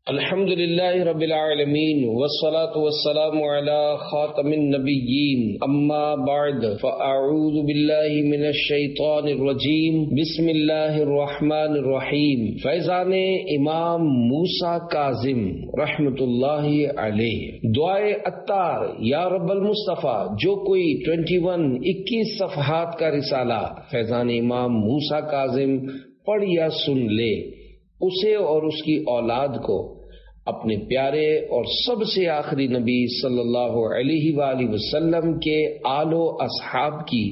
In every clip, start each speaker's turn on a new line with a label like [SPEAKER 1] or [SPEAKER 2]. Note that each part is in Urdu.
[SPEAKER 1] الحمد للہ رب العالمین والصلاة والسلام علی خاتم النبیین اما بعد فاعوذ باللہ من الشیطان الرجیم بسم اللہ الرحمن الرحیم۔ فیضان امام موسیٰ کاظم رحمت اللہ علیہ، دعائے عطار یا رب المصطفیٰ، جو کوئی 21 صفحات کا رسالہ فیضان امام موسیٰ کاظم پڑھ یا سن لے، اسے اور اس کی اولاد کو اپنے پیارے اور سب سے آخری نبی صلی اللہ علیہ وآلہ وسلم کے آل و اصحاب کی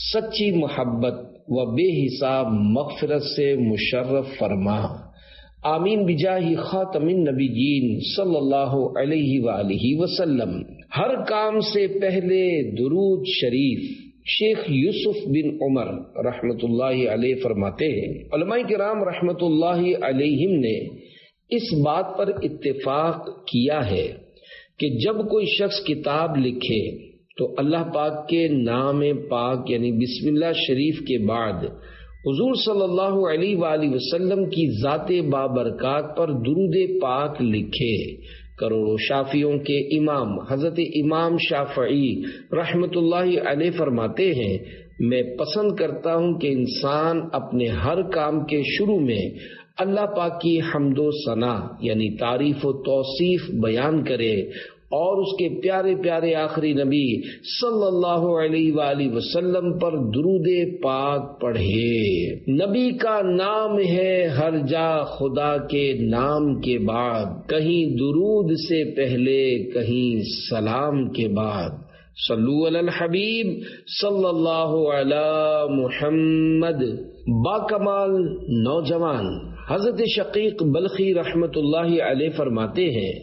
[SPEAKER 1] سچی محبت و بے حساب مغفرت سے مشرف فرما، آمین بجاہ خاتم النبیین صلی اللہ علیہ وآلہ وسلم۔ ہر کام سے پہلے درود شریف۔ شیخ یوسف بن عمر رحمت اللہ علیہ فرماتے ہیں، علماء کرام رحمت اللہ علیہم نے اس بات پر اتفاق کیا ہے کہ جب کوئی شخص کتاب لکھے تو اللہ پاک کے نام پاک یعنی بسم اللہ شریف کے بعد حضور صلی اللہ علیہ وآلہ وسلم کی ذات بابرکات پر درود پاک لکھے۔ کروڑوں شافعیوں کے امام حضرت امام شافعی رحمت اللہ علیہ فرماتے ہیں، میں پسند کرتا ہوں کہ انسان اپنے ہر کام کے شروع میں اللہ پاک کی حمد و ثنا یعنی تعریف و توصیف بیان کرے اور اس کے پیارے پیارے آخری نبی صلی اللہ علیہ وآلہ وسلم پر درود پاک پڑھے۔ نبی کا نام ہے ہر جا خدا کے نام کے بعد، کہیں درود سے پہلے کہیں سلام کے بعد۔ صلو علی الحبیب صلی اللہ علی محمد۔ باکمال نوجوان حضرت شقیق بلخی رحمت اللہ علیہ فرماتے ہیں،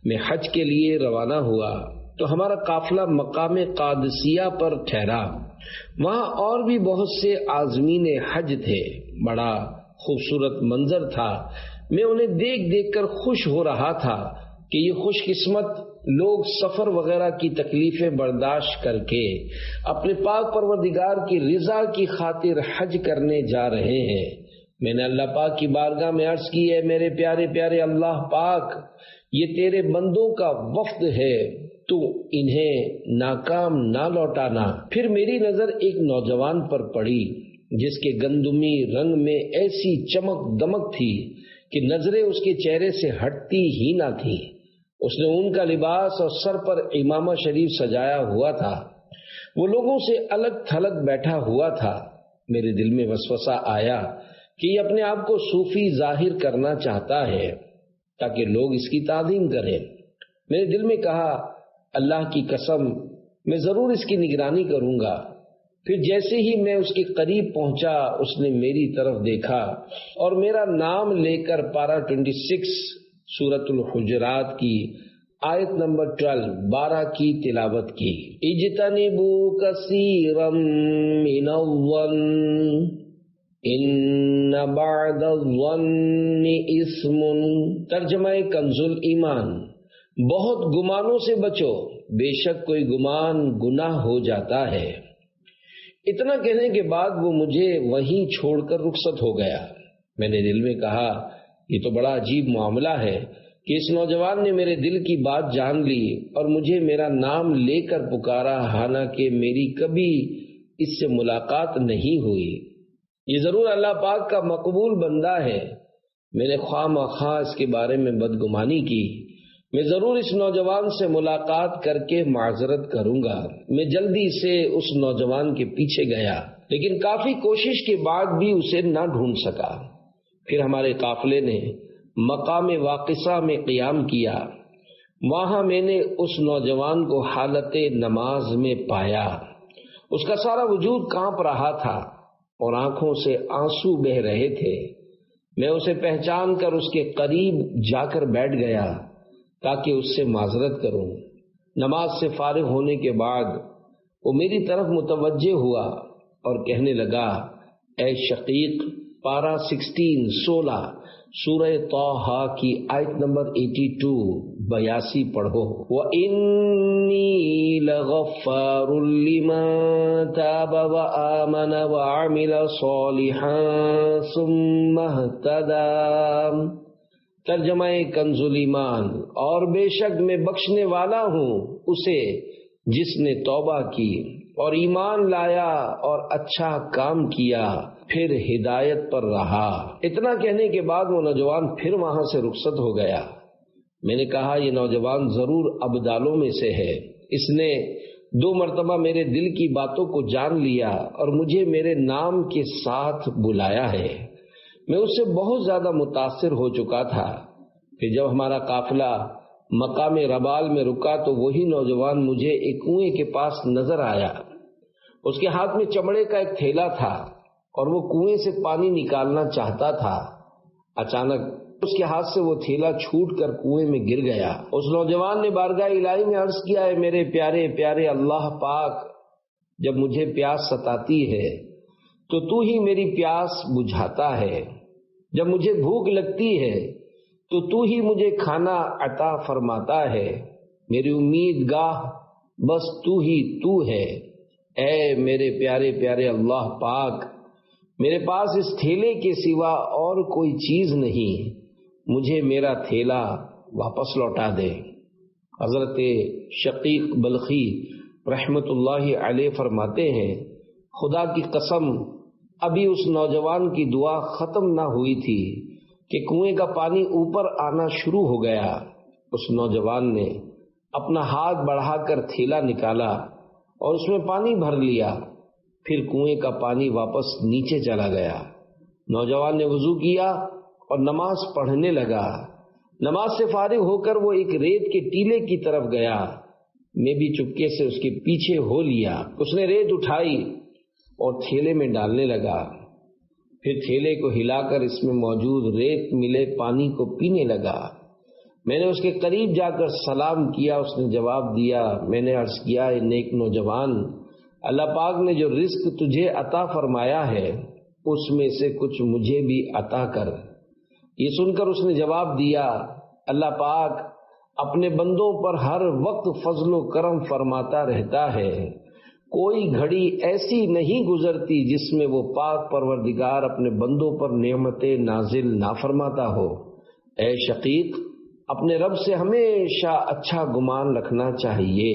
[SPEAKER 1] میں حج کے لیے روانہ ہوا تو ہمارا قافلہ مقام قادسیہ پر ٹھہرا۔ وہاں اور بھی بہت سے عازمین حج تھے، بڑا خوبصورت منظر تھا۔ میں انہیں دیکھ دیکھ کر خوش ہو رہا تھا کہ یہ خوش قسمت لوگ سفر وغیرہ کی تکلیفیں برداشت کر کے اپنے پاک پروردگار کی رضا کی خاطر حج کرنے جا رہے ہیں۔ میں نے اللہ پاک کی بارگاہ میں عرض کی ہے، میرے پیارے پیارے اللہ پاک، یہ تیرے بندوں کا وفد ہے، تو انہیں ناکام نہ لوٹانا۔ پھر میری نظر ایک نوجوان پر پڑی جس کے گندمی رنگ میں ایسی چمک دمک تھی کہ نظریں اس کے چہرے سے ہٹتی ہی نہ تھی۔ اس نے اون کا لباس اور سر پر امامہ شریف سجایا ہوا تھا، وہ لوگوں سے الگ تھلگ بیٹھا ہوا تھا۔ میرے دل میں وسوسہ آیا کہ یہ اپنے آپ کو صوفی ظاہر کرنا چاہتا ہے تاکہ لوگ اس کی تعظیم کریں۔ میرے دل میں کہا، اللہ کی قسم میں ضرور اس کی نگرانی کروں گا۔ پھر جیسے ہی میں اس کے قریب پہنچا، اس نے میری طرف دیکھا اور میرا نام لے کر پارہ 26 سورۃ الحجرات کی آیت نمبر 12 کی تلاوت کی۔ اجتنبوا کثیرا من الظن ان بعد الظن اثم۔ ترجمہ کنز ایمان، بہت گمانوں سے بچو، بے شک کوئی گمان گناہ ہو جاتا ہے۔ اتنا کہنے کے بعد وہ مجھے وہیں چھوڑ کر رخصت ہو گیا۔ میں نے دل میں کہا، یہ تو بڑا عجیب معاملہ ہے کہ اس نوجوان نے میرے دل کی بات جان لی اور مجھے میرا نام لے کر پکارا، حالانکہ میری کبھی اس سے ملاقات نہیں ہوئی۔ یہ ضرور اللہ پاک کا مقبول بندہ ہے۔ میں نے خواہ مخواہ اس کے بارے میں بدگمانی کی۔ میں ضرور اس نوجوان سے ملاقات کر کے معذرت کروں گا۔ میں جلدی سے اس نوجوان کے پیچھے گیا، لیکن کافی کوشش کے بعد بھی اسے نہ ڈھونڈ سکا۔ پھر ہمارے قافلے نے مقام واقصہ میں قیام کیا۔ وہاں میں نے اس نوجوان کو حالت نماز میں پایا۔ اس کا سارا وجود کانپ رہا تھا اور آنکھوں سے آنسو بہ رہے تھے۔ میں اسے پہچان کر اس کے قریب جا کر بیٹھ گیا تاکہ اس سے معذرت کروں۔ نماز سے فارغ ہونے کے بعد وہ میری طرف متوجہ ہوا اور کہنے لگا، اے شقیق، پارہ 16 سورہ طٰہٰ کی آیت نمبر 82 پڑھو۔ وَإِنِّي لَغَفَّارٌ لِمَن تَابَ وَآمَنَ وَعَمِلَ صَالِحًا ثُمَّ اهْتَدَىٰ۔ ترجمہ کنز الایمان، اور بے شک میں بخشنے والا ہوں اسے جس نے توبہ کی اور ایمان لایا اور اچھا کام کیا پھر ہدایت پر رہا۔ اتنا کہنے کے بعد وہ نوجوان پھر وہاں سے رخصت ہو گیا۔ میں نے کہا یہ نوجوان ضرور ابدالوں میں سے ہے، اس نے 2 مرتبہ میرے دل کی باتوں کو جان لیا اور مجھے میرے نام کے ساتھ بلایا ہے۔ میں اس سے بہت زیادہ متاثر ہو چکا تھا۔ پھر جب ہمارا قافلہ مقام ربال میں رکا تو وہی نوجوان مجھے ایک کنویں کے پاس نظر آیا۔ اس کے ہاتھ میں چمڑے کا ایک تھیلا تھا اور وہ کنویں سے پانی نکالنا چاہتا تھا۔ اچانک اس کے ہاتھ سے وہ تھیلا چھوٹ کر کنویں میں گر گیا۔ اس نوجوان نے بارگاہ الہی میں عرض کیا، ہے میرے پیارے پیارے اللہ پاک، جب مجھے پیاس ستاتی ہے تو تو ہی میری پیاس بجھاتا ہے، جب مجھے بھوک لگتی ہے تو تو ہی مجھے کھانا عطا فرماتا ہے، میری امید گاہ بس تو ہی تو ہے۔ اے میرے پیارے پیارے اللہ پاک، میرے پاس اس تھیلے کے سوا اور کوئی چیز نہیں، مجھے میرا تھیلا واپس لوٹا دے۔ حضرت شقیق بلخی رحمت اللہ علیہ فرماتے ہیں، خدا کی قسم ابھی اس نوجوان کی دعا ختم نہ ہوئی تھی کہ کنویں کا پانی اوپر آنا شروع ہو گیا۔ اس نوجوان نے اپنا ہاتھ بڑھا کر تھیلا نکالا اور اس میں پانی بھر لیا، پھر کنویں کا پانی واپس نیچے چلا گیا۔ نوجوان نے وضو کیا اور نماز پڑھنے لگا۔ نماز سے فارغ ہو کر وہ ایک ریت کے ٹیلے کی طرف گیا۔ میں بھی چپکے سے اس کے پیچھے ہو لیا۔ اس نے ریت اٹھائی اور تھیلے میں ڈالنے لگا، پھر تھیلے کو ہلا کر اس میں موجود ریت ملے پانی کو پینے لگا۔ میں نے اس کے قریب جا کر سلام کیا، اس نے جواب دیا۔ میں نے عرض کیا، اے نیک نوجوان، اللہ پاک نے جو رزق تجھے عطا فرمایا ہے اس میں سے کچھ مجھے بھی عطا کر۔ یہ سن کر اس نے جواب دیا، اللہ پاک اپنے بندوں پر ہر وقت فضل و کرم فرماتا رہتا ہے، کوئی گھڑی ایسی نہیں گزرتی جس میں وہ پاک پروردگار اپنے بندوں پر نعمتیں نازل نہ فرماتا ہو۔ اے شقیق، اپنے رب سے ہمیشہ اچھا گمان رکھنا چاہیے۔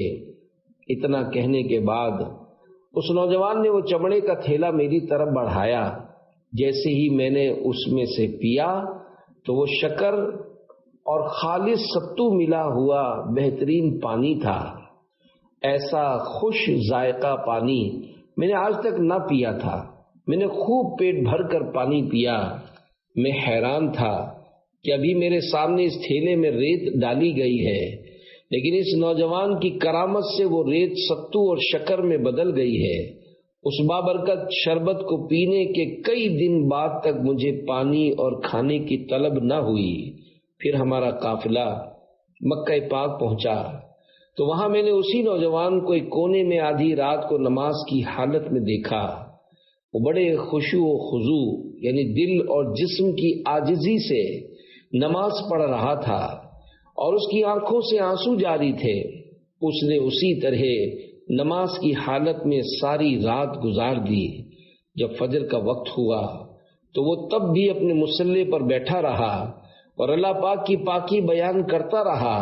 [SPEAKER 1] اتنا کہنے کے بعد اس نوجوان نے وہ چمڑے کا تھیلا میری طرف بڑھایا۔ جیسے ہی میں نے اس میں سے پیا تو وہ شکر اور خالص ستو ملا ہوا بہترین پانی تھا۔ ایسا خوش ذائقہ پانی میں نے آج تک نہ پیا تھا۔ میں نے خوب پیٹ بھر کر پانی پیا۔ میں حیران تھا کہ ابھی میرے سامنے اس تھیلے میں ریت ڈالی گئی ہے، لیکن اس نوجوان کی کرامت سے وہ ریت ستو اور شکر میں بدل گئی ہے۔ اس بابرکت شربت کو پینے کے کئی دن بعد تک مجھے پانی اور کھانے کی طلب نہ ہوئی۔ پھر ہمارا قافلہ مکہ پاک پہنچا تو وہاں میں نے اسی نوجوان کو ایک کونے میں آدھی رات کو نماز کی حالت میں دیکھا۔ وہ بڑے خشوع و خضوع یعنی دل اور جسم کی عاجزی سے نماز پڑھ رہا تھا اور اس کی آنکھوں سے آنسو جاری تھے۔ اس نے اسی طرح نماز کی حالت میں ساری رات گزار دی۔ جب فجر کا وقت ہوا تو وہ تب بھی اپنے مصلی پر بیٹھا رہا اور اللہ پاک کی پاکی بیان کرتا رہا۔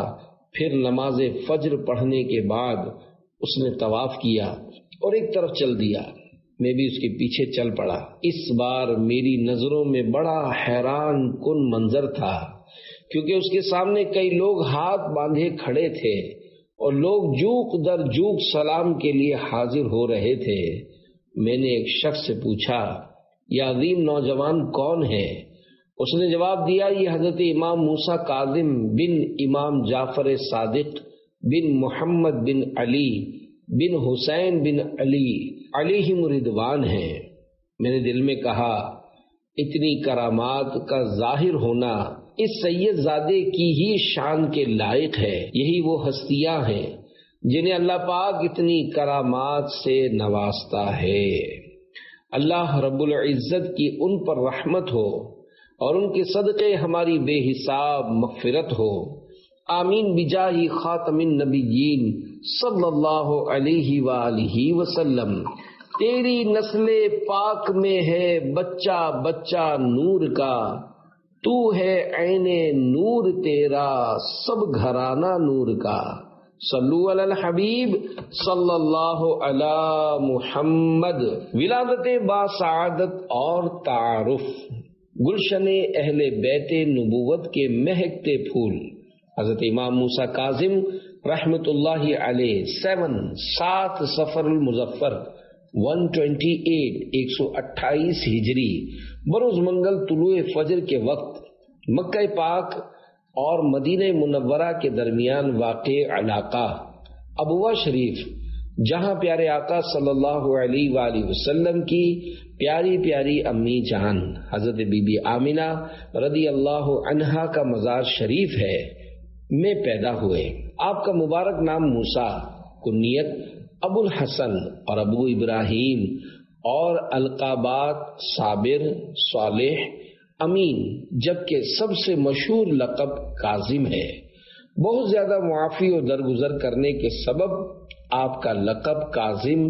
[SPEAKER 1] پھر نماز فجر پڑھنے کے بعد اس نے طواف کیا اور ایک طرف چل دیا۔ میں بھی اس کے پیچھے چل پڑا۔ اس بار میری نظروں میں بڑا حیران کن منظر تھا، کیونکہ اس کے سامنے کئی لوگ ہاتھ باندھے کھڑے تھے اور لوگ جوق در جوق سلام کے لیے حاضر ہو رہے تھے۔ میں نے ایک شخص سے پوچھا، یہ عظیم نوجوان کون ہے؟ اس نے جواب دیا، یہ حضرت امام موسیٰ کاظم بن امام جعفر صادق بن محمد بن علی بن حسین بن علی علیہم رضوان ہیں۔ میں نے دل میں کہا، اتنی کرامات کا ظاہر ہونا اس سید زادے کی ہی شان کے لائق ہے۔ یہی وہ ہستیاں ہیں جنہیں اللہ پاک اتنی کرامات سے نوازتا ہے۔ اللہ رب العزت کی ان پر رحمت ہو اور ان کے صدقے ہماری بے حساب مغفرت ہو۔ آمین بجاہ خاتم النبیین صلی اللہ علیہ وآلہ وسلم۔ تیری نسل پاک میں ہے بچہ بچہ نور کا، تو ہے عین نور تیرا سب گھرانہ نور کا، صلو علی الحبیب صلی اللہ علی محمد۔ ولادت با سعادت اور تعارف، گلشن اہل بیت نبوت کے مہکتے پھول، حضرت امام موسیٰ کاظم رحمت اللہ علیہ 7 صفر المظفر 128 128 ہجری بروز منگل طلوع فجر کے وقت مکہ پاک اور مدینہ منورہ کے درمیان واقع علاقہ ابوا شریف، جہاں پیارے آقا صلی اللہ علیہ وآلہ وسلم کی پیاری پیاری امی جان حضرت بی بی آمنہ رضی اللہ عنہا کا مزار شریف ہے، میں پیدا ہوئے۔ آپ کا مبارک نام موسیٰ، کنیت ابو الحسن اور ابو ابراہیم، اور القابات صابر، صالح، امین، جبکہ سب سے مشہور لقب کاظم ہے۔ بہت زیادہ معافی اور درگزر کرنے کے سبب آپ کا لقب کاظم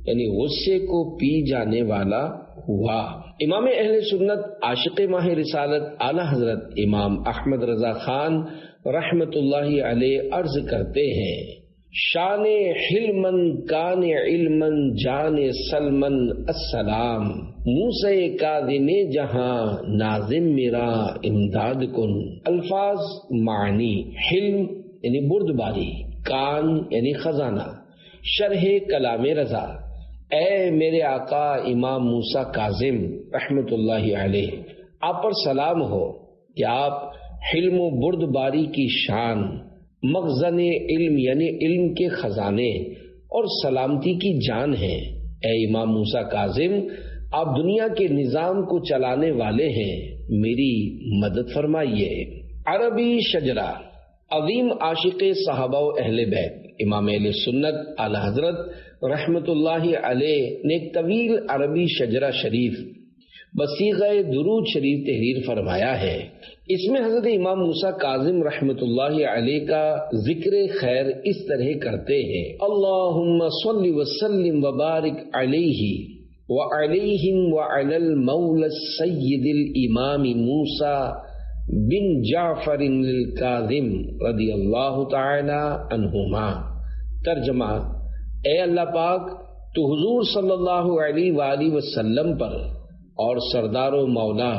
[SPEAKER 1] یعنی غصے کو پی جانے والا ہوا۔ امام اہل سنت عاشق ماہ رسالت اعلی حضرت امام احمد رضا خان رحمت اللہ علیہ عرض کرتے ہیں، شان حلمن کان علمن جان سلمن السلام، موسیٰ کاظم جہاں ناظم میرا امداد کن۔ الفاظ معنی، حلم یعنی بردباری، کان یعنی خزانہ، شرح کلام رضا، اے میرے آقا امام موسیٰ کاظم رحمت اللہ علیہ، آپ پر سلام ہو کہ آپ حلم و بردباری کی شان، مخزن علم یعنی علم کے خزانے اور سلامتی کی جان ہیں۔ اے امام موسیٰ کاظم، آپ دنیا کے نظام کو چلانے والے ہیں، میری مدد فرمائیے۔ عربی شجرہ، عظیم عاشق صحابہ و اہل بیت امام اہل سنت اعلی حضرت رحمت اللہ علیہ نے ایک طویل عربی شجرہ شریف بصیغہ درود شریف تحریر فرمایا ہے۔ اس میں حضرت امام موسیٰ کاظم رحمت اللہ علیہ کا ذکر خیر اس طرح کرتے ہیں، اللہم صلی وسلم وبارک علیہ وعلیہم وعلی المولا السید الامام موسیٰ بن جعفر الکاظم رضی اللہ تعالی عنہما۔ ترجمہ، اے اللہ پاک تو حضور صلی اللہ علیہ وآلہ وسلم پر اور سردار و مولا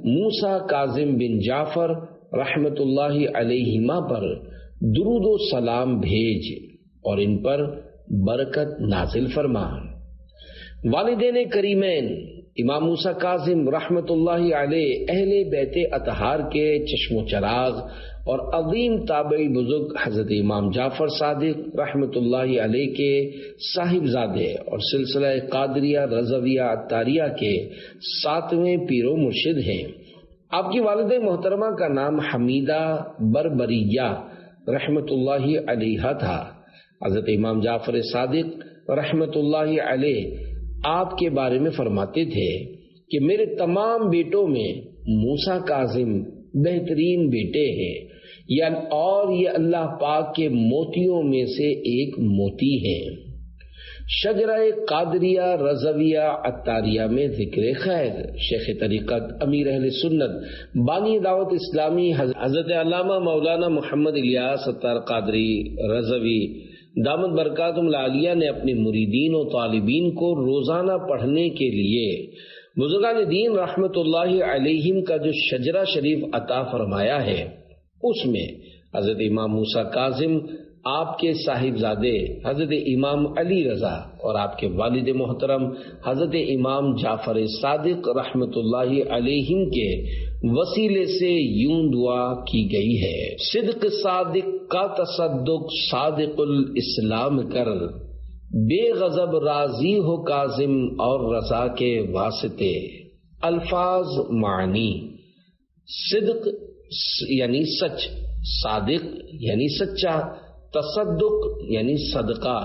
[SPEAKER 1] موسیٰ کاظم بن جعفر رحمت اللہ علیہما پر درود و سلام بھیج اور ان پر برکت نازل فرما۔ والدین کریمین امام موسیٰ کاظم رحمت اللہ علیہ اہل بیت اطہار کے چشم و چراغ اور عظیم تابعی بزرگ حضرت امام جعفر صادق رحمت اللہ علیہ کے صاحبزادے اور سلسلہ قادریہ رضویہ عطاریہ کے 7ویں پیر و مرشد ہیں۔ آپ کی والدہ محترمہ کا نام حمیدہ بربریہ رحمت اللہ علیہ تھا۔ حضرت امام جعفر صادق رحمت اللہ علیہ آپ کے بارے میں فرماتے تھے کہ میرے تمام بیٹوں میں موسیٰ کاظم بہترین بیٹے ہیں، اور یہ اللہ پاک کے موتیوں میں سے ایک موتی ہیں۔ شجرہ قادریہ رضویہ عطاریہ میں ذکر خیر، شیخ طریقت امیر اہل سنت بانی دعوت اسلامی حضرت علامہ مولانا محمد الیاس اتار قادری رضوی دامت برکاتہم العالیہ نے اپنے مریدین و طالبین کو روزانہ پڑھنے کے لیے بزرگان دین رحمت اللہ علیہم کا جو شجرہ شریف عطا فرمایا ہے، اس میں حضرت امام موسیٰ کاظم، آپ کے صاحبزادے حضرت امام علی رضا اور آپ کے والد محترم حضرت امام جعفر صادق رحمت اللہ علیہم کے وسیلے سے یوں دعا کی گئی ہے، صدق صادق کا تصدق صادق الاسلام کر، بے غضب راضی ہو کاظم اور رضا کے واسطے۔ الفاظ معنی، صدق یعنی سچ، صادق یعنی سچا، تصدق یعنی صدقہ،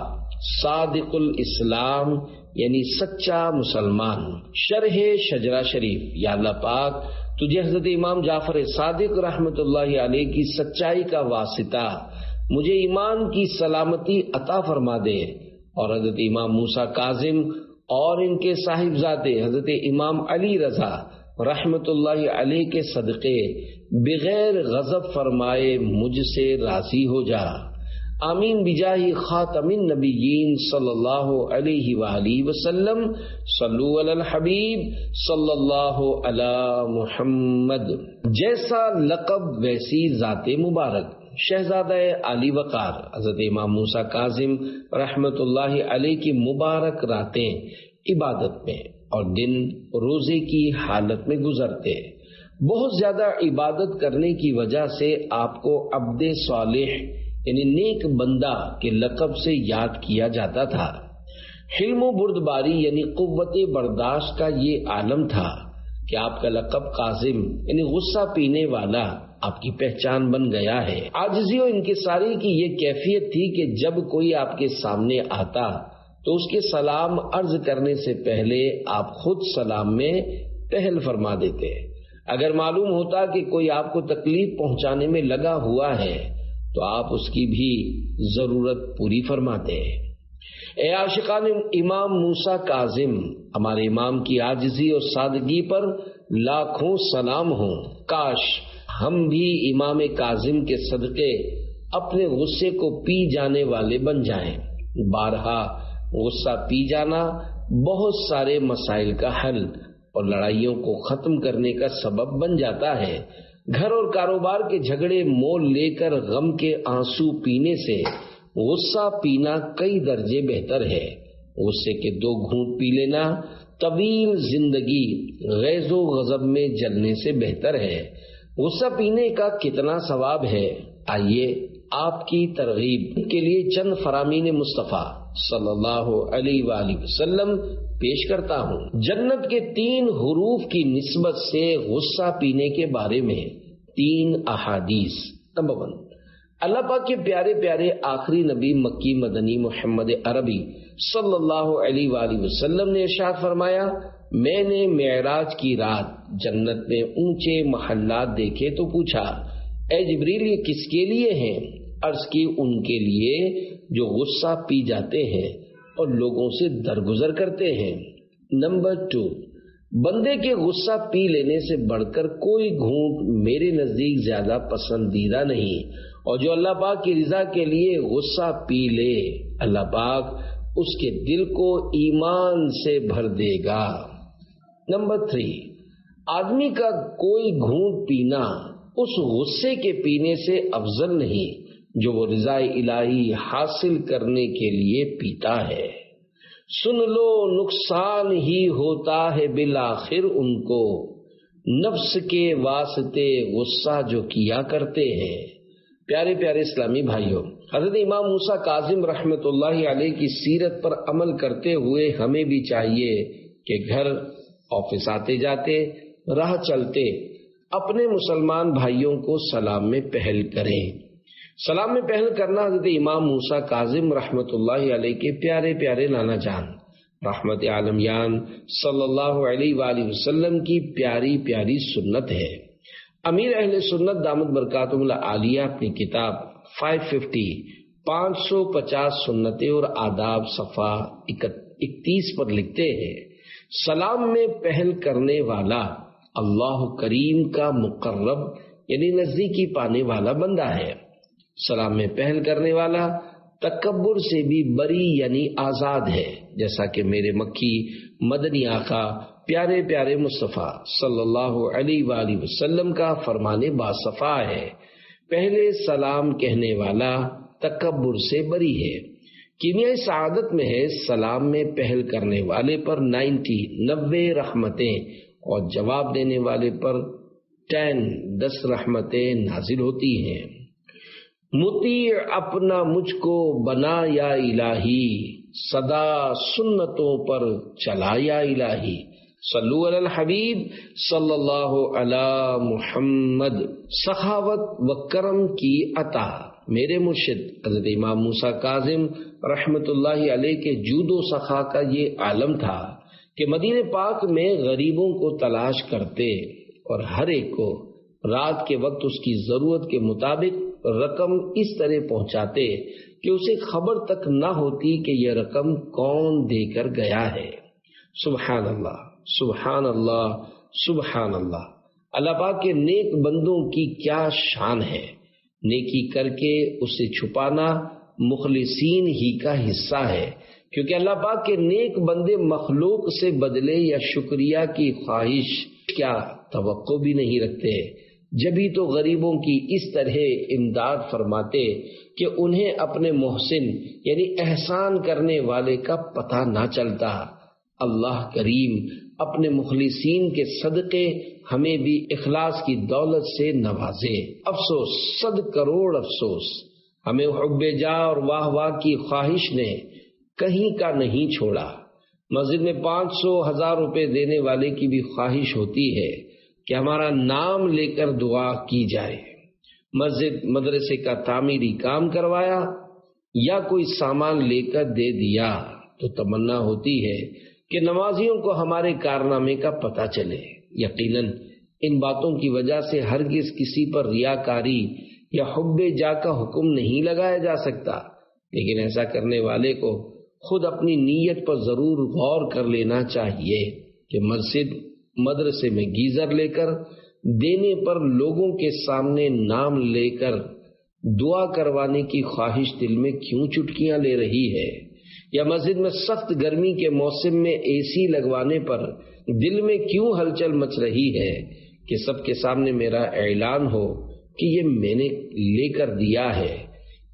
[SPEAKER 1] صادق الاسلام یعنی سچا مسلمان۔ شرح شجرہ شریف، یا اللہ پاک تجھے حضرت امام جعفر صادق رحمت اللہ علیہ کی سچائی کا واسطہ مجھے ایمان کی سلامتی عطا فرما دے، اور حضرت امام موسیٰ کاظم اور ان کے صاحبزادے حضرت امام علی رضا رحمت اللہ علیہ کے صدقے بغیر غضب فرمائے مجھ سے راضی ہو جا، آمین بجاہ خاتم النبیین صلی اللہ علیہ وآلہ وسلم، صلو علی الحبیب صلی اللہ علی محمد۔ جیسا لقب ویسی ذات مبارک، شہزادہ علی وقار حضرت امام موسیٰ کاظم رحمت اللہ علیہ کی مبارک راتیں عبادت میں اور دن روزے کی حالت میں گزرتے۔ بہت زیادہ عبادت کرنے کی وجہ سے آپ کو عبد صالح یعنی نیک بندہ کے لقب سے یاد کیا جاتا تھا۔ حلم و بردباری یعنی قوت برداشت کا یہ عالم تھا کہ آپ کا لقب کاظم یعنی غصہ پینے والا آپ کی پہچان بن گیا ہے۔ عاجزی و انکساری کی یہ کیفیت تھی کہ جب کوئی آپ کے سامنے آتا تو اس کے سلام عرض کرنے سے پہلے آپ خود سلام میں پہل فرما دیتے۔ اگر معلوم ہوتا کہ کوئی آپ کو تکلیف پہنچانے میں لگا ہوا ہے تو آپ اس کی بھی ضرورت پوری فرماتے۔ اے عاشقان امام موسیٰ کاظم، ہمارے امام کی عاجزی اور سادگی پر لاکھوں سلام ہوں۔ کاش ہم بھی امام کاظم کے صدقے اپنے غصے کو پی جانے والے بن جائیں۔ بارہا غصہ پی جانا بہت سارے مسائل کا حل اور لڑائیوں کو ختم کرنے کا سبب بن جاتا ہے۔ گھر اور کاروبار کے جھگڑے مول لے کر غم کے آنسو پینے سے غصہ پینا کئی درجے بہتر ہے۔ غصے کے 2 گھونٹ پی لینا طویل زندگی غیظ و غضب میں جلنے سے بہتر ہے۔ غصہ پینے کا کتنا ثواب ہے، آئیے آپ کی ترغیب کے لیے چند فرامین مصطفیٰ صلی اللہ علیہ وآلہ وسلم پیش کرتا ہوں۔ جنت کے 3 حروف کی نسبت سے غصہ پینے کے بارے میں 3 احادیث۔ نمبر 1، اللہ پاک کے پیارے پیارے آخری نبی مکی مدنی محمد عربی صلی اللہ علیہ وآلہ وسلم نے ارشاد فرمایا، میں نے معراج کی رات جنت میں اونچے محلات دیکھے تو پوچھا، اے جبریل یہ کس کے لیے ہیں؟ عرض کی ان کے لیے جو غصہ پی جاتے ہیں اور لوگوں سے درگزر کرتے ہیں۔ نمبر 2، بندے کے غصہ پی لینے سے بڑھ کر کوئی گھونٹ میرے نزدیک زیادہ پسندیدہ نہیں، اور جو اللہ پاک کی رضا کے لیے غصہ پی لے اللہ پاک اس کے دل کو ایمان سے بھر دے گا۔ نمبر 3، آدمی کا کوئی گھونٹ پینا اس غصے کے پینے سے افضل نہیں جو وہ رضا الہی حاصل کرنے کے لیے پیتا ہے۔ سن لو نقصان ہی ہوتا ہے بالآخر ان کو، نفس کے واسطے غصہ جو کیا کرتے ہیں۔ پیارے پیارے اسلامی بھائیوں، حضرت امام موسیٰ کاظم رحمت اللہ علیہ کی سیرت پر عمل کرتے ہوئے ہمیں بھی چاہیے کہ گھر، آفس آتے جاتے، راہ چلتے اپنے مسلمان بھائیوں کو سلام میں پہل کریں۔ سلام میں پہل کرنا حضرت امام موسیٰ کاظم رحمت اللہ علیہ کے پیارے پیارے نانا جان رحمت عالمیان صلی اللہ علیہ وآلہ وسلم کی پیاری پیاری سنت ہے۔ امیر اہل سنت دامت برکاتہم العالیہ اپنی کتاب 550 سنتیں اور آداب صفحہ 31 پر لکھتے ہیں، سلام میں پہل کرنے والا اللہ کریم کا مقرب یعنی نزدیکی پانے والا بندہ ہے۔ سلام میں پہل کرنے والا تکبر سے بھی بری یعنی آزاد ہے، جیسا کہ میرے مکی مدنی آقا پیارے پیارے مصطفیٰ صلی اللہ علیہ وآلہ وسلم کا فرمان باصفا ہے، پہلے سلام کہنے والا تکبر سے بری ہے۔ کیمیائے سعادت میں ہے سلام میں پہل کرنے والے پر 90 رحمتیں اور جواب دینے والے پر 10 رحمتیں نازل ہوتی ہیں۔ مطیع اپنا مجھ کو بنا یا الہی، صدا سنتوں پر چلا یا الہی، صلو علی الحبیب صلی اللہ علی محمد۔ سخاوت و کرم کی عطا، میرے مرشد حضرت امام موسیٰ کاظم رحمت اللہ علیہ کے جود و سخا کا یہ عالم تھا کہ مدینہ پاک میں غریبوں کو تلاش کرتے اور ہر ایک کو رات کے وقت اس کی ضرورت کے مطابق رقم اس طرح پہنچاتے کہ اسے خبر تک نہ ہوتی کہ یہ رقم کون دے کر گیا ہے۔ سبحان اللہ، سبحان اللہ، سبحان اللہ، اللہ پاک کے نیک بندوں کی کیا شان ہے۔ نیکی کر کے اسے چھپانا مخلصین ہی کا حصہ ہے، کیونکہ اللہ پاک کے نیک بندے مخلوق سے بدلے یا شکریہ کی خواہش کیا توقع بھی نہیں رکھتے، جبھی تو غریبوں کی اس طرح امداد فرماتے کہ انہیں اپنے محسن یعنی احسان کرنے والے کا پتہ نہ چلتا۔ اللہ کریم اپنے مخلصین کے صدقے ہمیں بھی اخلاص کی دولت سے نوازے۔ افسوس، 100 کروڑ افسوس، ہمیں حب جاہ اور واہ واہ کی خواہش نے کہیں کا نہیں چھوڑا۔ مسجد میں 500,000 روپے دینے والے کی بھی خواہش ہوتی ہے کہ ہمارا نام لے کر دعا کی جائے۔ مسجد مدرسے کا تعمیری کام کروایا یا کوئی سامان لے کر دے دیا تو تمنا ہوتی ہے کہ نمازیوں کو ہمارے کارنامے کا پتہ چلے۔ یقیناً ان باتوں کی وجہ سے ہرگز کسی پر ریاکاری یا حب جاہ کا حکم نہیں لگایا جا سکتا، لیکن ایسا کرنے والے کو خود اپنی نیت پر ضرور غور کر لینا چاہیے کہ مسجد مدرسے میں گیزر لے کر دینے پر لوگوں کے سامنے نام لے کر دعا کروانے کی خواہش دل میں کیوں چٹکیاں لے رہی ہے، یا مسجد میں سخت گرمی کے موسم میں اے سی لگوانے پر دل میں کیوں ہلچل مچ رہی ہے کہ سب کے سامنے میرا اعلان ہو کہ یہ میں نے لے کر دیا ہے۔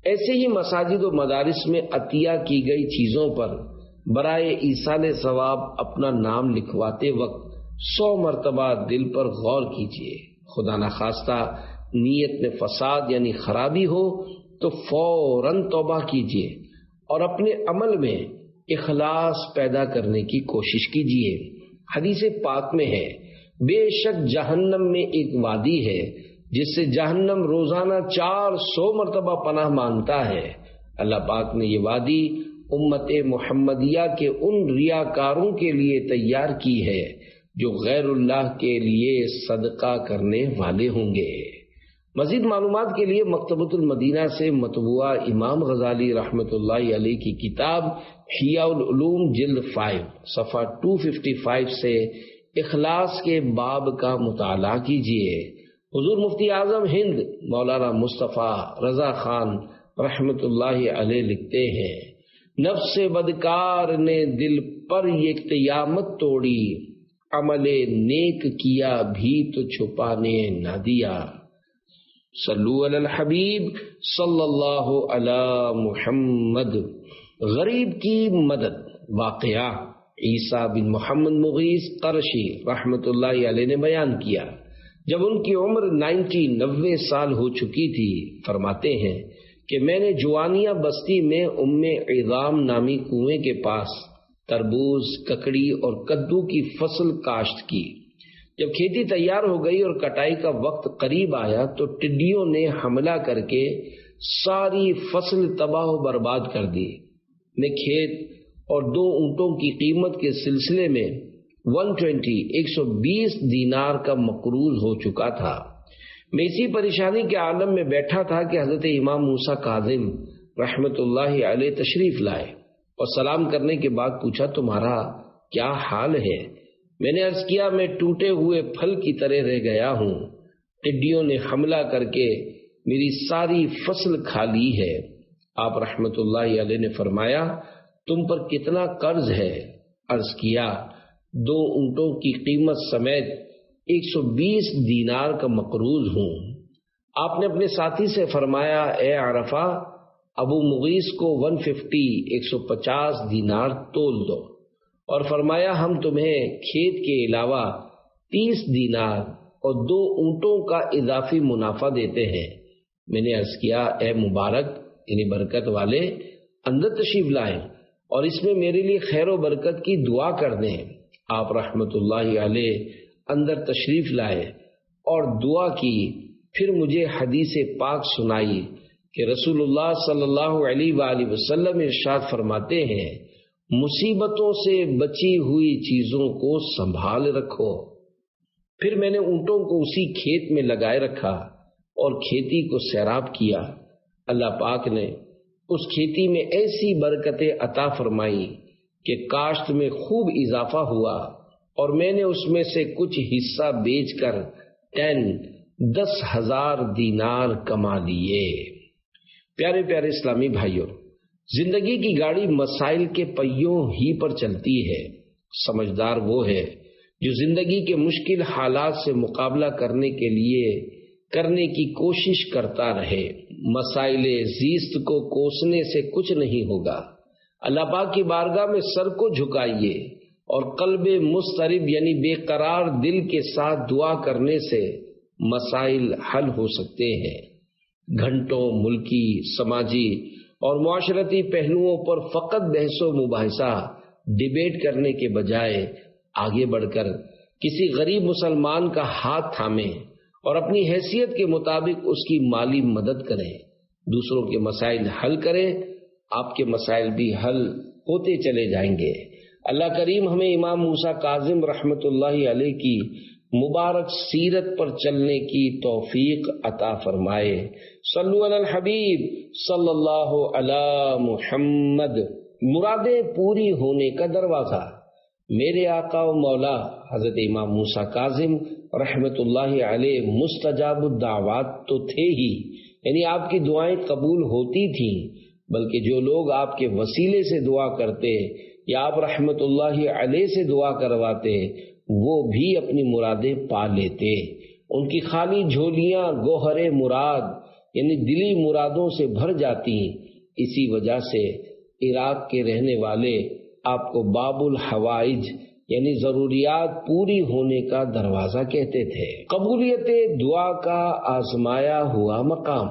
[SPEAKER 1] ایسے ہی مساجد و مدارس میں عطیہ کی گئی چیزوں پر برائے ایصال ثواب اپنا نام لکھواتے وقت 100 مرتبہ دل پر غور کیجیے۔ خدا نخواستہ نیت میں فساد یعنی خرابی ہو تو فوراً توبہ کیجیے اور اپنے عمل میں اخلاص پیدا کرنے کی کوشش کیجیے۔ حدیث پاک میں ہے، بے شک جہنم میں ایک وادی ہے جس سے جہنم روزانہ 400 مرتبہ پناہ مانگتا ہے۔ اللہ پاک نے یہ وادی امت محمدیہ کے ان ریاکاروں کے لیے تیار کی ہے جو غیر اللہ کے لیے صدقہ کرنے والے ہوں گے۔ مزید معلومات کے لیے مکتبۃ المدینہ سے مطبوعہ امام غزالی رحمۃ اللہ علیہ کی کتاب احیاء العلوم جلد 5 صفحہ 255 سے اخلاص کے باب کا مطالعہ کیجیے۔ حضور مفتی اعظم ہند مولانا مصطفیٰ رضا خان رحمۃ اللہ علیہ لکھتے ہیں، نفس بدکار نے دل پر یہ قیامت توڑی، عمل نیک کیا بھی تو چھپانے نہ دیا۔ صلو علی الحبیب صلی اللہ علی محمد۔ غریب کی مدد۔ واقعہ عیسیٰ بن محمد مغیث قرشی رحمۃ اللہ علیہ نے بیان کیا، جب ان کی عمر 90 سال ہو چکی تھی، فرماتے ہیں کہ میں نے جوانیہ بستی میں ام عظام نامی کنویں کے پاس تربوز، ککڑی اور کدو کی فصل کاشت کی۔ جب کھیتی تیار ہو گئی اور کٹائی کا وقت قریب آیا تو ٹڈیوں نے حملہ کر کے ساری فصل تباہ و برباد کر دی۔ میں کھیت اور 2 اونٹوں کی قیمت کے سلسلے میں 120 دینار کا مقروض ہو چکا تھا۔ میں اسی پریشانی کے عالم میں بیٹھا تھا کہ حضرت امام موسیٰ کاظم رحمت اللہ علیہ تشریف لائے اور سلام کرنے کے بعد پوچھا، تمہارا کیا حال ہے؟ میں نے عرض کیا، میں ٹوٹے ہوئے پھل کی طرح رہ گیا ہوں، ٹڈیوں نے حملہ کر کے میری ساری فصل کھا لی ہے۔ آپ رحمت اللہ علیہ نے فرمایا، تم پر کتنا قرض ہے؟ عرض کیا، 2 اونٹوں کی قیمت سمیت 120 دینار کا مقروض ہوں۔ آپ نے اپنے ساتھی سے فرمایا، اے عرفہ، ابو مغیث کو 150 دینار تول دو، اور فرمایا ہم تمہیں کھیت کے علاوہ 30 دینار اور 2 اونٹوں کا اضافی منافع دیتے ہیں۔ میں نے عرض کیا، اے مبارک یعنی برکت والے، اندر تشریف لائیں اور اس میں میرے لیے خیر و برکت کی دعا کر دیں۔ آپ رحمت اللہ علیہ اندر تشریف لائے اور دعا کی، پھر مجھے حدیث پاک سنائی کہ رسول اللہ صلی اللہ علیہ وآلہ وسلم ارشاد فرماتے ہیں، مصیبتوں سے بچی ہوئی چیزوں کو سنبھال رکھو۔ پھر میں نے اونٹوں کو اسی کھیت میں لگائے رکھا اور کھیتی کو سیراب کیا۔ اللہ پاک نے اس کھیتی میں ایسی برکتیں عطا فرمائی کہ کاشت میں خوب اضافہ ہوا اور میں نے اس میں سے کچھ حصہ بیچ کر 10,000 دینار کما لیے۔ پیارے پیارے اسلامی بھائیوں، زندگی کی گاڑی مسائل کے پہیوں ہی پر چلتی ہے۔ سمجھدار وہ ہے جو زندگی کے مشکل حالات سے مقابلہ کرنے کی کوشش کرتا رہے۔ مسائل زیست کو کوسنے سے کچھ نہیں ہوگا۔ اللہ پاک کی بارگاہ میں سر کو جھکائیے اور قلب مضطرب یعنی بے قرار دل کے ساتھ دعا کرنے سے مسائل حل ہو سکتے ہیں۔ گھنٹوں ملکی، سماجی اور معاشرتی پہلوؤں پر فقط بحث و مباحثہ ڈیبیٹ کرنے کے بجائے آگے بڑھ کر کسی غریب مسلمان کا ہاتھ تھامیں اور اپنی حیثیت کے مطابق اس کی مالی مدد کریں، دوسروں کے مسائل حل کریں، آپ کے مسائل بھی حل ہوتے چلے جائیں گے۔ اللہ کریم ہمیں امام موسیٰ کاظم رحمت اللہ علیہ کی مبارک سیرت پر چلنے کی توفیق عطا فرمائے۔ صلو علی الحبیب صلی اللہ علی محمد۔ مرادیں پوری ہونے کا دروازہ۔ میرے آقا و مولا حضرت امام موسیٰ کاظم رحمت اللہ علیہ مستجاب الدعوات تو تھے ہی، یعنی آپ کی دعائیں قبول ہوتی تھیں، بلکہ جو لوگ آپ کے وسیلے سے دعا کرتے یا آپ رحمت اللہ علیہ سے دعا کرواتے وہ بھی اپنی مرادیں پا لیتے۔ ان کی خالی جھولیاں گوہر مراد یعنی دلی مرادوں سے بھر جاتی۔ اسی وجہ سے عراق کے رہنے والے آپ کو باب الحوائج یعنی ضروریات پوری ہونے کا دروازہ کہتے تھے۔ قبولیت دعا کا آزمایا ہوا مقام۔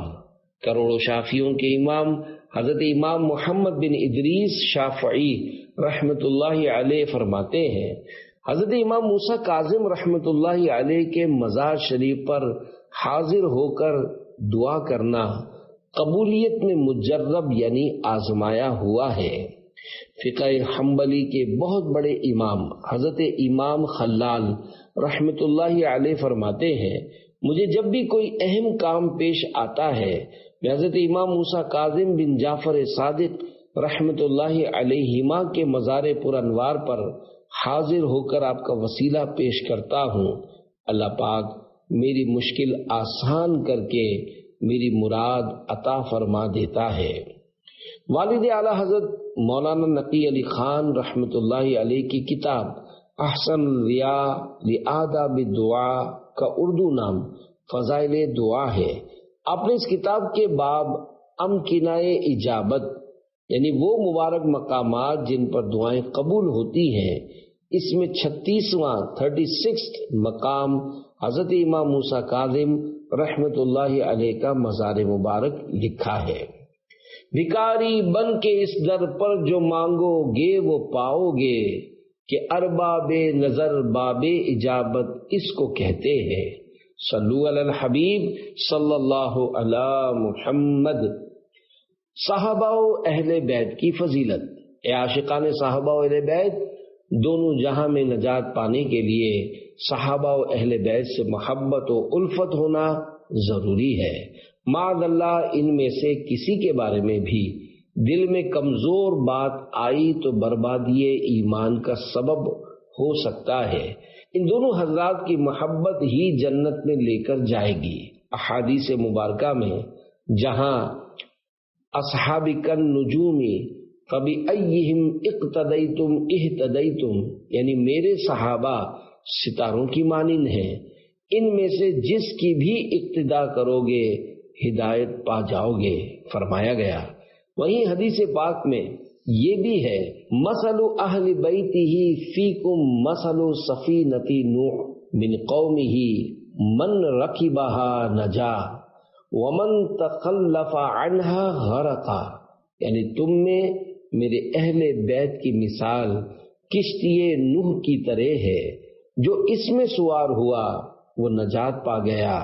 [SPEAKER 1] کروڑوں شافعیوں کے امام حضرت امام محمد بن ادریس شافعی رحمت اللہ علیہ فرماتے ہیں، حضرت امام موسیٰ کاظم رحمت اللہ علیہ کے مزار شریف پر حاضر ہو کر دعا کرنا قبولیت میں مجرب یعنی آزمایا ہوا ہے۔ فقہ حنبلی کے بہت بڑے امام حضرت امام خلال رحمت اللہ علیہ فرماتے ہیں، مجھے جب بھی کوئی اہم کام پیش آتا ہے میں حضرت امام موسیٰ کاظم بن جعفر صادق رحمت اللہ علیہما کے مزار پر انوار پر حاضر ہو کر آپ کا وسیلہ پیش کرتا ہوں۔ اللہ پاک میری مشکل آسان کر کے میری مراد عطا فرما دیتا ہے۔ والد اعلیٰ حضرت مولانا نقی علی خان رحمت اللہ علیہ کی کتاب احسن الریاء لآداب الدعاء کا اردو نام فضائل دعا ہے۔ آپ نے اس کتاب کے باب امکنۂ اجابت یعنی وہ مبارک مقامات جن پر دعائیں قبول ہوتی ہیں، اس میں 36 مقام حضرت امام موسیٰ کاظم رحمت اللہ علیہ کا مزار مبارک لکھا ہے۔ بھکاری بن کے اس در پر جو مانگو گے وہ پاؤ گے، کہ ارباب نظر باب اجابت اس کو کہتے ہیں۔ صلو علی الحبیب صلی اللہ علی محمد۔ صحابہ و اہل بیت کی فضیلت۔ اے عاشقان صحابہ و اہل بیت، دونوں جہاں میں نجات پانے کے لیے صحابہ و اہل بیت سے محبت و الفت ہونا ضروری ہے۔ معاذ اللہ ان میں سے کسی کے بارے میں بھی دل میں کمزور بات آئی تو بربادی ایمان کا سبب ہو سکتا ہے۔ ان دونوں حضرات کی محبت ہی جنت میں لے کر جائے گی۔ احادیث مبارکہ میں جہاں اصحاب النجوم فبأیہم اقتدیتم اہتدیتم یعنی میرے صحابہ ستاروں کی مانند ہیں، ان میں سے جس کی بھی اقتدا کرو گے ہدایت پا جاؤ گے فرمایا گیا۔ وہیں حدیث پاک میں یہ بھی ہے، مثل اہل بیتہ فیکم مثل سفینۃ نوح من قومہ من رکبها نجا ومن تخلف عنہا غرقا، یعنی تم میں میرے اہل بیت کی مثال کشتی نوح کی طرح ہے، جو اس میں سوار ہوا وہ نجات پا گیا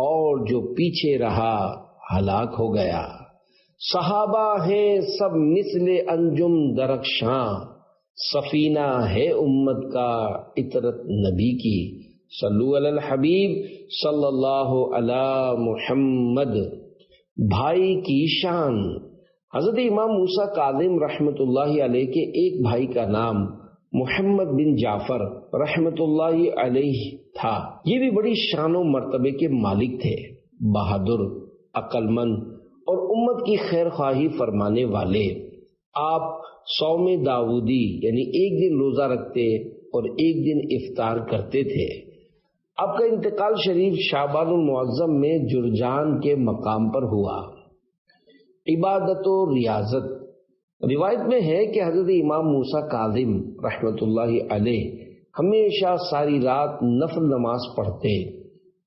[SPEAKER 1] اور جو پیچھے رہا ہلاک ہو گیا۔ صحابہ ہیں سب مثل انجم درخشاں، سفینہ ہے امت کا عطرت نبی کی۔ صلو علی الحبیب صلی اللہ علی محمد۔ بھائی کی شان۔ حضرت امام موسیٰ کاظم رحمت اللہ علیہ کے ایک بھائی کا نام محمد بن جعفر رحمت اللہ علیہ تھا۔ یہ بھی بڑی شان و مرتبے کے مالک تھے، بہادر، عقل مند اور امت کی خیر خواہی فرمانے والے۔ آپ صوم داودی یعنی ایک دن روزہ رکھتے اور ایک دن افطار کرتے تھے۔ آپ کا انتقال شریف شعبان المعظم میں جرجان کے مقام پر ہوا۔ عبادت و ریاضت، روایت میں ہے کہ حضرت امام موسیٰ کاظم رحمت اللہ علیہ ہمیشہ ساری رات نفل نماز پڑھتے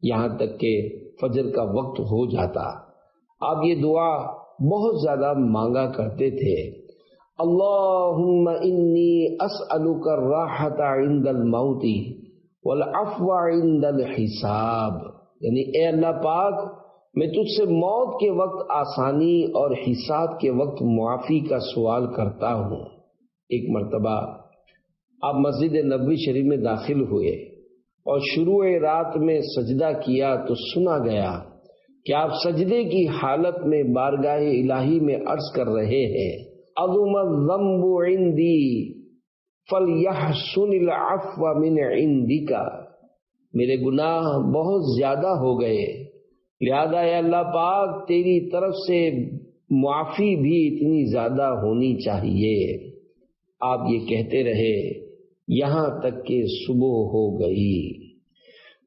[SPEAKER 1] یہاں تک کہ فجر کا وقت ہو جاتا۔ آپ یہ دعا بہت زیادہ مانگا کرتے تھے، اللہم انی اسألک الراحۃ عند الموت والعفو عند الحساب، یعنی اے اللہ پاک میں تجھ سے موت کے وقت آسانی اور حساب کے وقت معافی کا سوال کرتا ہوں۔ ایک مرتبہ آپ مسجد نبوی شریف میں داخل ہوئے اور شروع رات میں سجدہ کیا تو سنا گیا کہ آپ سجدے کی حالت میں بارگاہ الہی میں عرض کر رہے ہیں، عظم الذنب عندی فلیحسن العفو من عندک، میرے گناہ بہت زیادہ ہو گئے، لہذا اے اللہ پاک تیری طرف سے معافی بھی اتنی زیادہ ہونی چاہیے۔ آپ یہ کہتے رہے یہاں تک کہ صبح ہو گئی۔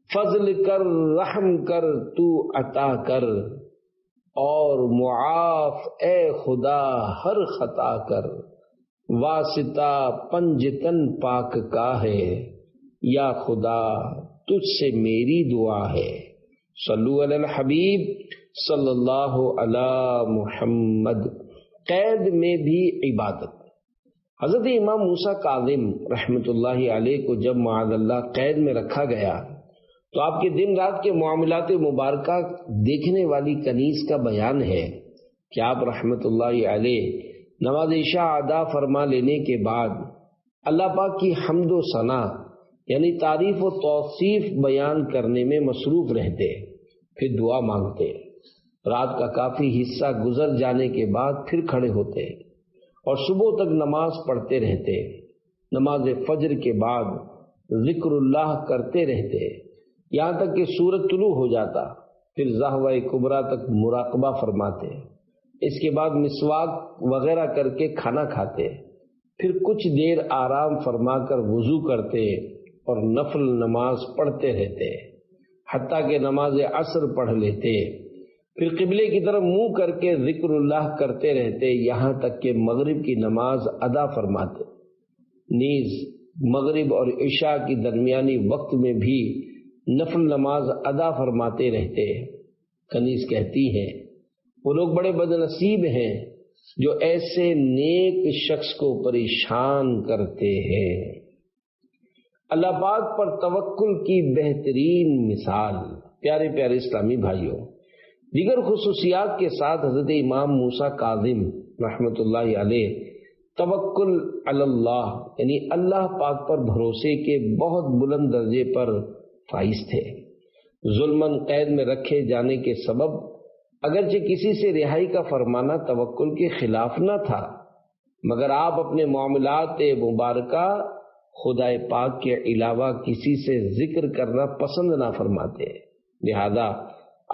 [SPEAKER 1] فضل کر، رحم کر، تو عطا کر، اور معاف اے خدا ہر خطا کر، واسطہ پنجتن پاک کا ہے، یا خدا تجھ سے میری دعا ہے۔ صلو علی الحبیب صلی اللہ علی محمد۔ قید میں بھی عبادت، حضرت امام موسیٰ کاظم رحمت اللہ علیہ کو جب معاذ اللہ قید میں رکھا گیا تو آپ کے دن رات کے معاملات مبارکہ دیکھنے والی کنیز کا بیان ہے کہ آپ رحمت اللہ علیہ نماز عشاء ادا فرما لینے کے بعد اللہ پاک کی حمد و ثنا یعنی تعریف و توصیف بیان کرنے میں مصروف رہتے، پھر دعا مانگتے، رات کا کافی حصہ گزر جانے کے بعد پھر کھڑے ہوتے اور صبح تک نماز پڑھتے رہتے، نماز فجر کے بعد ذکر اللہ کرتے رہتے یہاں تک کہ سورج طلوع ہو جاتا، پھر ظہوہ کبریٰ تک مراقبہ فرماتے، اس کے بعد مسواک وغیرہ کر کے کھانا کھاتے، پھر کچھ دیر آرام فرما کر وضو کرتے اور نفل نماز پڑھتے رہتے حتیٰ کہ نماز عصر پڑھ لیتے، پھر قبلے کی طرف منہ کر کے ذکر اللہ کرتے رہتے یہاں تک کہ مغرب کی نماز ادا فرماتے۔ نیز مغرب اور عشاء کی درمیانی وقت میں بھی نفل نماز ادا فرماتے رہتے۔ کنیز کہتی ہیں وہ لوگ بڑے بدنصیب ہیں جو ایسے نیک شخص کو پریشان کرتے ہیں۔ اللہ پاک پر توکل کی بہترین مثال۔ پیارے پیارے اسلامی بھائیوں، دیگر خصوصیات کے ساتھ حضرت امام موسیٰ کاظم رحمت اللہ علیہ توکل علی اللہ یعنی اللہ پاک پر بھروسے کے بہت بلند درجے پر فائز تھے۔ ظلماً قید میں رکھے جانے کے سبب اگرچہ کسی سے رہائی کا فرمانا توکل کے خلاف نہ تھا، مگر آپ اپنے معاملات مبارکہ خدا پاک کے علاوہ کسی سے ذکر کرنا پسند نہ فرماتے، لہذا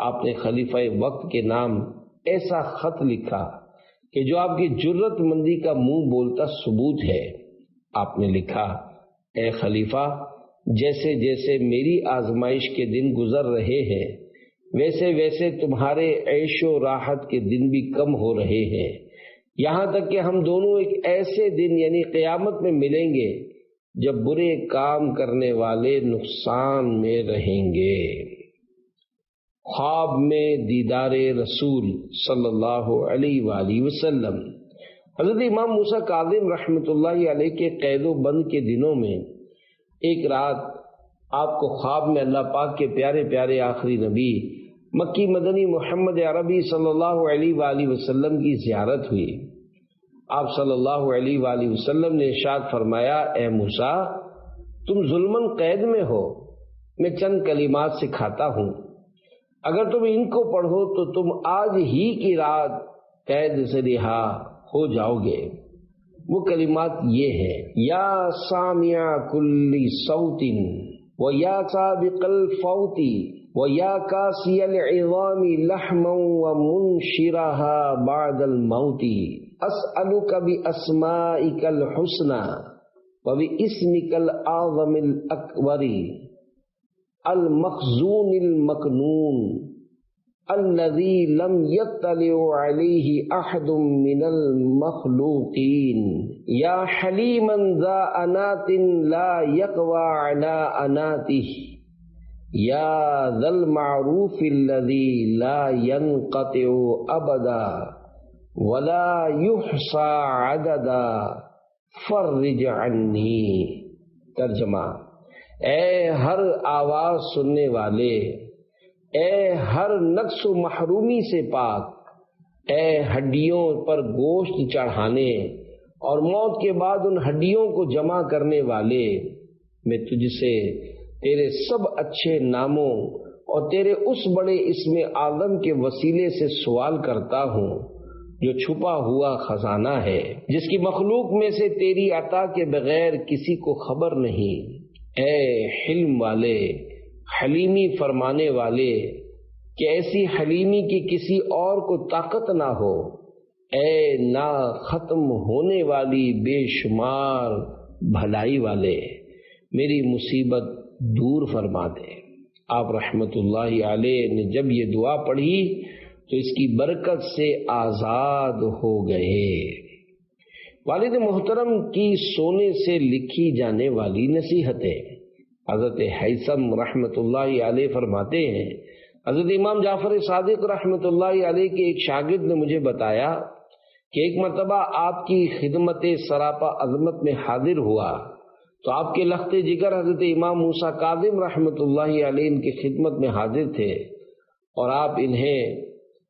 [SPEAKER 1] آپ نے خلیفہ وقت کے نام ایسا خط لکھا کہ جو آپ کی جرت مندی کا منہ بولتا ثبوت ہے۔ آپ نے لکھا، اے خلیفہ، جیسے جیسے میری آزمائش کے دن گزر رہے ہیں ویسے ویسے تمہارے عیش و راحت کے دن بھی کم ہو رہے ہیں، یہاں تک کہ ہم دونوں ایک ایسے دن یعنی قیامت میں ملیں گے جب برے کام کرنے والے نقصان میں رہیں گے۔ خواب میں دیدار رسول صلی اللہ علیہ وآلہ وسلم۔ حضرت امام موسیٰ کاظم رحمت اللہ علیہ کے قید و بند کے دنوں میں ایک رات آپ کو خواب میں اللہ پاک کے پیارے پیارے آخری نبی مکی مدنی محمد عربی صلی اللہ علیہ وآلہ وسلم کی زیارت ہوئی۔ آپ صلی اللہ علیہ وآلہ وسلم نے ارشاد فرمایا، اے موسیٰ، تم ظلماً قید میں ہو، میں چند کلمات سکھاتا ہوں، اگر تم ان کو پڑھو تو تم آج ہی کی رات قید سے رہا ہو جاؤ گے۔ وہ کلمات یہ ہیں: یا سامع کل صوت و یا سابق الفوت و یا کاسی العظام لحما و منشرها بعد الموت اسألک باسمائک الحسنى و باسمک الاعظم الاکبر المخزون المکنون الذي لم يطلع عليه احد من المخلوقين یا حلیما ذا انات لا يقوى على اناته یا ذا المعروف الذي لا ينقطع ابدا ولا يحصى عددا فرج عنی۔ ترجمہ: اے ہر آواز سننے والے، اے ہر نقص و محرومی سے پاک، اے ہڈیوں پر گوشت چڑھانے اور موت کے بعد ان ہڈیوں کو جمع کرنے والے، میں تجھ سے تیرے سب اچھے ناموں اور تیرے اس بڑے اسم اعظم کے وسیلے سے سوال کرتا ہوں جو چھپا ہوا خزانہ ہے، جس کی مخلوق میں سے تیری عطا کے بغیر کسی کو خبر نہیں۔ اے حلم والے، حلیمی فرمانے والے، کہ ایسی حلیمی کی کسی اور کو طاقت نہ ہو، اے نا ختم ہونے والی بے شمار بھلائی والے، میری مصیبت دور فرما دے۔ آپ رحمت اللہ علیہ نے جب یہ دعا پڑھی تو اس کی برکت سے آزاد ہو گئے۔ والد محترم کی سونے سے لکھی جانے والی نصیحتیں۔ حضرت ہیثم رحمت اللہ علیہ فرماتے ہیں، حضرت امام جعفر صادق رحمت اللہ علیہ کے ایک شاگرد نے مجھے بتایا کہ ایک مرتبہ آپ کی خدمت سراپا عظمت میں حاضر ہوا تو آپ کے لخت جگر حضرت امام موسیٰ کاظم رحمت اللہ علیہ ان کی خدمت میں حاضر تھے اور آپ انہیں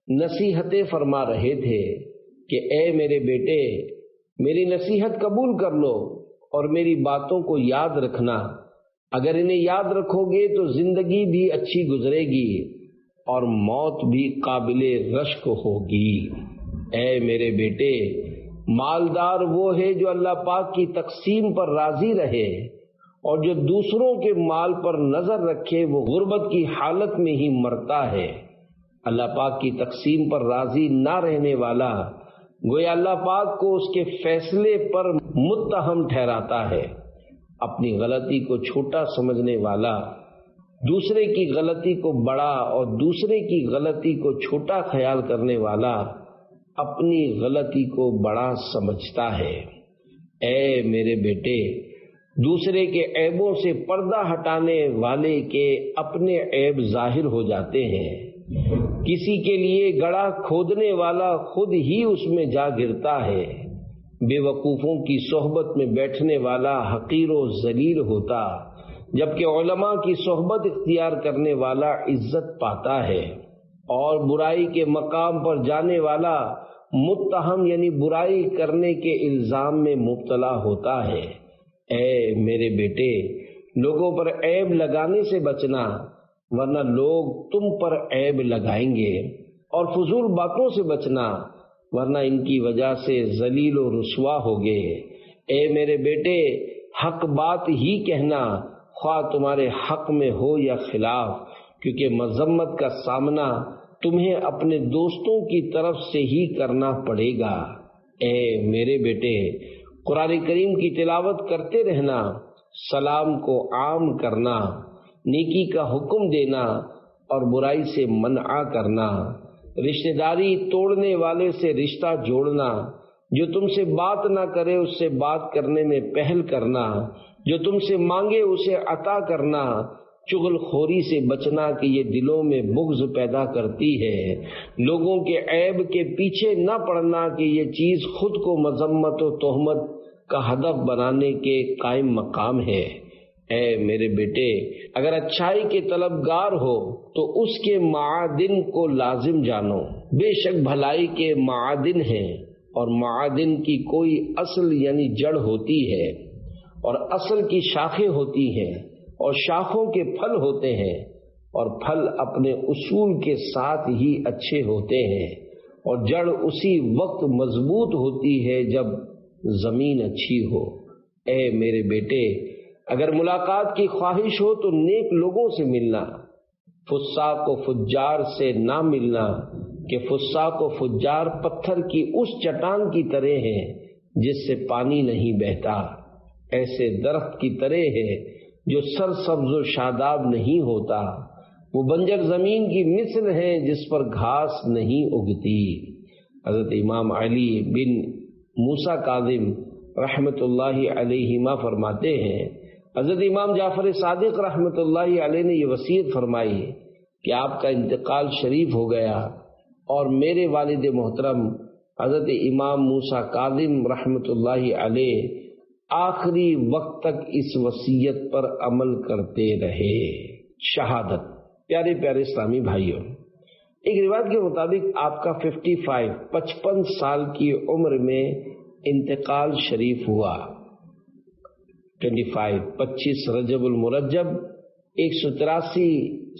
[SPEAKER 1] نصیحتیں فرما رہے تھے کہ اے میرے بیٹے، میری نصیحت قبول کر لو اور میری باتوں کو یاد رکھنا۔ اگر انہیں یاد رکھو گے تو زندگی بھی اچھی گزرے گی اور موت بھی قابل رشک ہوگی۔ اے میرے بیٹے، مالدار وہ ہے جو اللہ پاک کی تقسیم پر راضی رہے، اور جو دوسروں کے مال پر نظر رکھے وہ غربت کی حالت میں ہی مرتا ہے۔ اللہ پاک کی تقسیم پر راضی نہ رہنے والا گویا اللہ پاک کو اس کے فیصلے پر متہم ٹھہراتا ہے۔ اپنی غلطی کو چھوٹا سمجھنے والا دوسرے کی غلطی کو بڑا اور دوسرے کی غلطی کو چھوٹا خیال کرنے والا اپنی غلطی کو بڑا سمجھتا ہے۔ اے میرے بیٹے، دوسرے کے عیبوں سے پردہ ہٹانے والے کے اپنے عیب ظاہر ہو جاتے ہیں۔ کسی کے لیے گڑھا کھودنے والا خود ہی اس میں جا گرتا ہے۔ بے وقوفوں کی صحبت میں بیٹھنے والا حقیر و ذلیل ہوتا، جبکہ علماء کی صحبت اختیار کرنے والا عزت پاتا ہے، اور برائی کے مقام پر جانے والا متہم یعنی برائی کرنے کے الزام میں مبتلا ہوتا ہے۔ اے میرے بیٹے، لوگوں پر عیب لگانے سے بچنا، ورنہ لوگ تم پر عیب لگائیں گے، اور فضول باتوں سے بچنا، ورنہ ان کی وجہ سے ذلیل و رسوا ہوگے۔ اے میرے بیٹے، حق بات ہی کہنا، خواہ تمہارے حق میں ہو یا خلاف، کیونکہ مذمت کا سامنا تمہیں اپنے دوستوں کی طرف سے ہی کرنا پڑے گا۔ اے میرے بیٹے، قرآن کریم کی تلاوت کرتے رہنا، سلام کو عام کرنا، نیکی کا حکم دینا اور برائی سے منع کرنا، رشتہ داری توڑنے والے سے رشتہ جوڑنا، جو تم سے بات نہ کرے اس سے بات کرنے میں پہل کرنا، جو تم سے مانگے اسے عطا کرنا، چغل خوری سے بچنا کہ یہ دلوں میں بغض پیدا کرتی ہے، لوگوں کے عیب کے پیچھے نہ پڑنا کہ یہ چیز خود کو مذمت و تہمت کا ہدف بنانے کے قائم مقام ہے۔ اے میرے بیٹے، اگر اچھائی کے طلبگار ہو تو اس کے معادن کو لازم جانو، بے شک بھلائی کے معادن ہیں، اور معادن کی کوئی اصل یعنی جڑ ہوتی ہے، اور اصل کی شاخیں ہوتی ہیں، اور شاخوں کے پھل ہوتے ہیں، اور پھل اپنے اصول کے ساتھ ہی اچھے ہوتے ہیں، اور جڑ اسی وقت مضبوط ہوتی ہے جب زمین اچھی ہو۔ اے میرے بیٹے، اگر ملاقات کی خواہش ہو تو نیک لوگوں سے ملنا، فساق و فجار سے نہ ملنا، کہ فساق و فجار پتھر کی اس چٹان کی طرح ہیں جس سے پانی نہیں بہتا، ایسے درخت کی طرح ہے جو سرسبز و شاداب نہیں ہوتا، وہ بنجر زمین کی مثل ہے جس پر گھاس نہیں اگتی۔ حضرت امام علی بن موسیٰ کاظم رحمت اللہ علیہما فرماتے ہیں، حضرت امام جعفر صادق رحمت اللہ علیہ نے یہ وصیت فرمائی کہ آپ کا انتقال شریف ہو گیا، اور میرے والد محترم حضرت امام موسیٰ کاظم رحمت اللہ علیہ آخری وقت تک اس وصیت پر عمل کرتے رہے۔ شہادت۔ پیارے پیارے اسلامی بھائیوں، ایک روایت کے مطابق آپ کا 55 سال کی عمر میں انتقال شریف ہوا۔ 25 رجب المرجب 183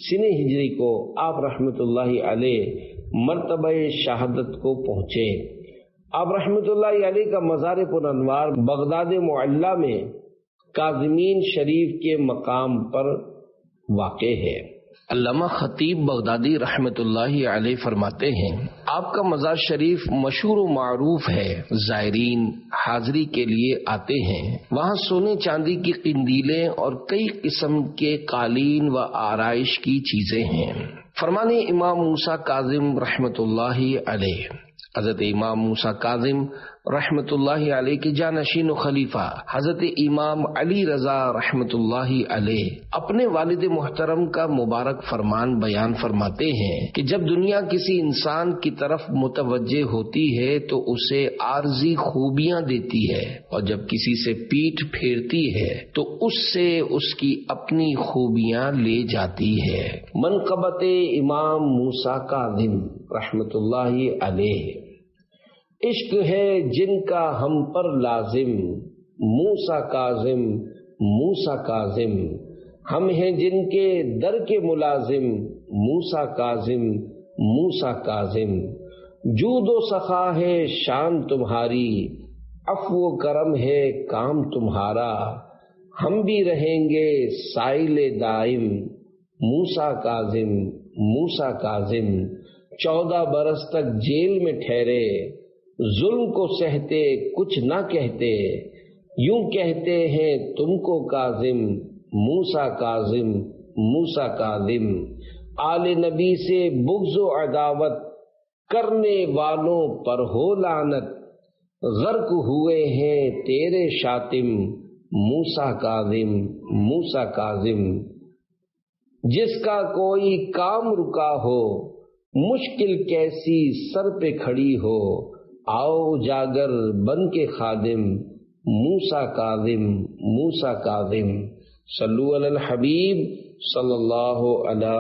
[SPEAKER 1] سنہ ہجری کو آپ رحمت اللہ علیہ مرتبہ شہادت کو پہنچے۔ آپ رحمت اللہ علیہ کا مزار پرانوار بغداد معلیٰ میں کاظمین شریف کے مقام پر واقع ہے۔ علامہ خطیب بغدادی رحمت اللہ علیہ فرماتے ہیں، آپ کا مزار شریف مشہور و معروف ہے، زائرین حاضری کے لیے آتے ہیں، وہاں سونے چاندی کی قندیلیں اور کئی قسم کے قالین و آرائش کی چیزیں ہیں۔ فرمانے امام موسیٰ کاظم رحمت اللہ علیہ، حضرت امام موسیٰ کاظم رحمت اللہ علیہ کے جانشین و خلیفہ حضرت امام علی رضا رحمت اللہ علیہ اپنے والد محترم کا مبارک فرمان بیان فرماتے ہیں کہ جب دنیا کسی انسان کی طرف متوجہ ہوتی ہے تو اسے عارضی خوبیاں دیتی ہے، اور جب کسی سے پیٹھ پھیرتی ہے تو اس سے اس کی اپنی خوبیاں لے جاتی ہے۔ منقبت امام موسیٰ کاظم رحمت اللہ علیہ۔ عشق ہے جن کا ہم پر لازم، موسیٰ کاظم موسیٰ کاظم، ہم ہیں جن کے در کے ملازم، موسیٰ کاظم موسیٰ کاظم، جود و سخا ہے شان تمہاری، عفو و کرم ہے کام تمہارا، ہم بھی رہیں گے سائل دائم، موسیٰ کاظم موسیٰ کاظم، 14 برس تک جیل میں ٹھہرے، ظلم کو سہتے کچھ نہ کہتے، یوں کہتے ہیں تم کو کاظم، موسیٰ کاظم موسیٰ کاظم، آل نبی سے بغض و عداوت کرنے والوں پر ہو لعنت، غرق ہوئے ہیں تیرے شاتم، موسیٰ کاظم موسیٰ کاظم، جس کا کوئی کام رکا ہو، مشکل کیسی سر پہ کھڑی ہو، آؤ اجاگر بن کے خادم، موسیٰ کاظم موسیٰ کاظم۔ صلو علی الحبیب صلی اللہ علی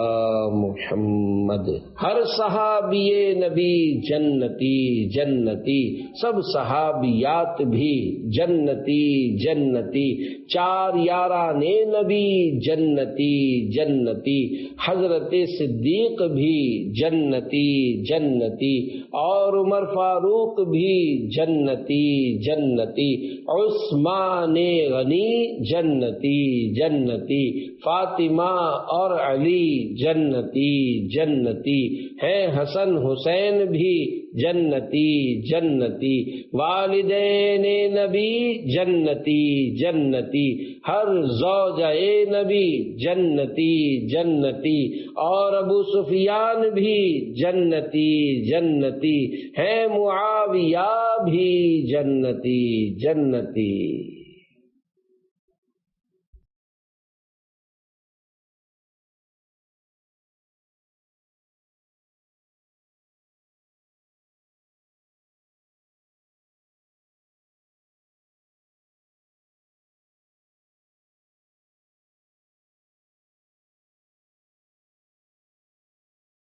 [SPEAKER 1] محمد۔ ہر صحابی نبی جنتی جنتی، سب صحابیات بھی جنتی جنتی، 4 یاران نبی جنتی جنتی، حضرت صدیق بھی جنتی جنتی، اور عمر فاروق بھی جنتی جنتی، عثمان غنی جنتی جنتی، فاطمہ اور علی جنتی جنتی ہیں، حسن حسین بھی جنتی جنتی، والدین نبی جنتی جنتی، ہر زوجہ نبی جنتی جنتی، اور ابو سفیان بھی جنتی جنتی ہیں، معاویہ بھی جنتی جنتی۔